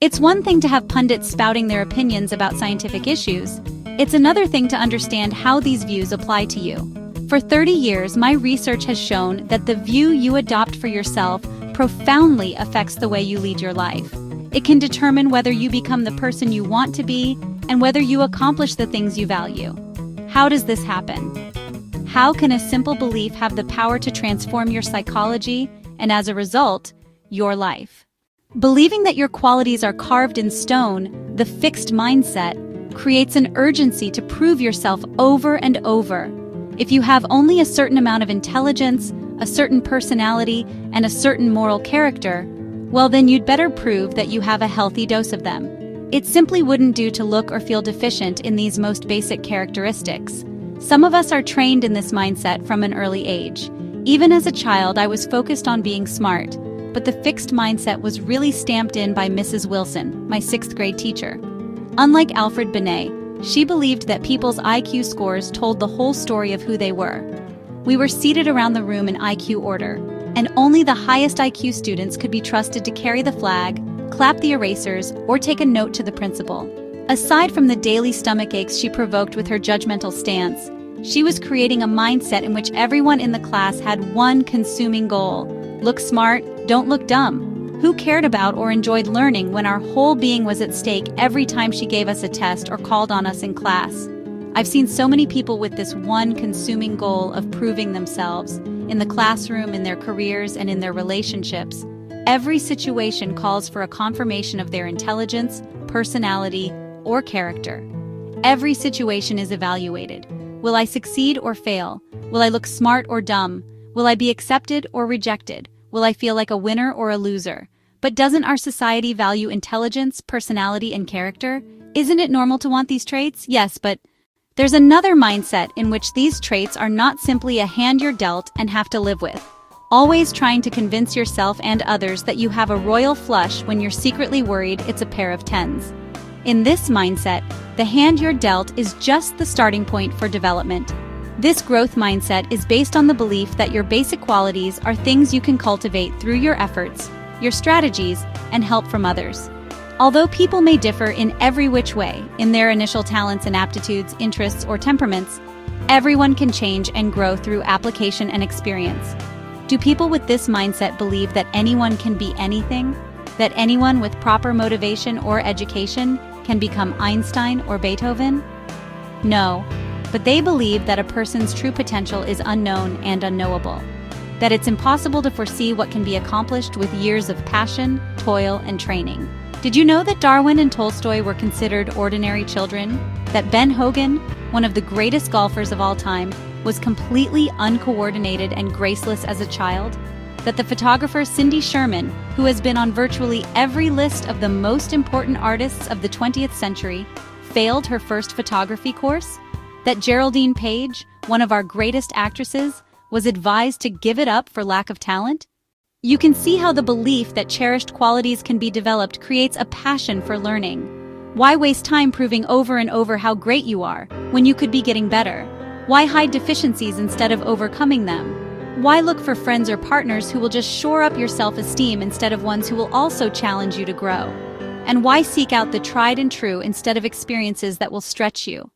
It's one thing to have pundits spouting their opinions about scientific issues. It's another thing to understand how these views apply to you. For 30 years, my research has shown that the view you adopt for yourself profoundly affects the way you lead your life. It can determine whether you become the person you want to be and whether you accomplish the things you value. How does this happen? How can a simple belief have the power to transform your psychology and, as a result, your life? Believing that your qualities are carved in stone, the fixed mindset, creates an urgency to prove yourself over and over. If you have only a certain amount of intelligence, a certain personality, and a certain moral character, well, then you'd better prove that you have a healthy dose of them. It simply wouldn't do to look or feel deficient in these most basic characteristics. Some of us are trained in this mindset from an early age. Even as a child, I was focused on being smart, but the fixed mindset was really stamped in by Mrs. Wilson, my 6th grade teacher. Unlike Alfred Binet, she believed that people's IQ scores told the whole story of who they were. We were seated around the room in IQ order, and only the highest IQ students could be trusted to carry the flag, clap the erasers, or take a note to the principal. Aside from the daily stomach aches she provoked with her judgmental stance, she was creating a mindset in which everyone in the class had one consuming goal: look smart, don't look dumb. Who cared about or enjoyed learning when our whole being was at stake every time she gave us a test or called on us in class? I've seen so many people with this one consuming goal of proving themselves, in the classroom, in their careers, and in their relationships. Every situation calls for a confirmation of their intelligence, personality, or character. Every situation is evaluated. Will I succeed or fail? Will I look smart or dumb? Will I be accepted or rejected? Will I feel like a winner or a loser? But doesn't our society value intelligence, personality, and character? Isn't it normal to want these traits? Yes, but there's another mindset in which these traits are not simply a hand you're dealt and have to live with. Always trying to convince yourself and others that you have a royal flush when you're secretly worried it's a pair of tens. In this mindset, the hand you're dealt is just the starting point for development. This growth mindset is based on the belief that your basic qualities are things you can cultivate through your efforts, your strategies, and help from others. Although people may differ in every which way, in their initial talents and aptitudes, interests, or temperaments, everyone can change and grow through application and experience. Do people with this mindset believe that anyone can be anything? That anyone with proper motivation or education can become Einstein or Beethoven? No. But they believe that a person's true potential is unknown and unknowable, that it's impossible to foresee what can be accomplished with years of passion, toil, and training. Did you know that Darwin and Tolstoy were considered ordinary children? That Ben Hogan, one of the greatest golfers of all time, was completely uncoordinated and graceless as a child? That the photographer Cindy Sherman, who has been on virtually every list of the most important artists of the 20th century, failed her first photography course? That Geraldine Page, one of our greatest actresses, was advised to give it up for lack of talent? You can see how the belief that cherished qualities can be developed creates a passion for learning. Why waste time proving over and over how great you are, when you could be getting better? Why hide deficiencies instead of overcoming them? Why look for friends or partners who will just shore up your self-esteem instead of ones who will also challenge you to grow? And why seek out the tried and true instead of experiences that will stretch you?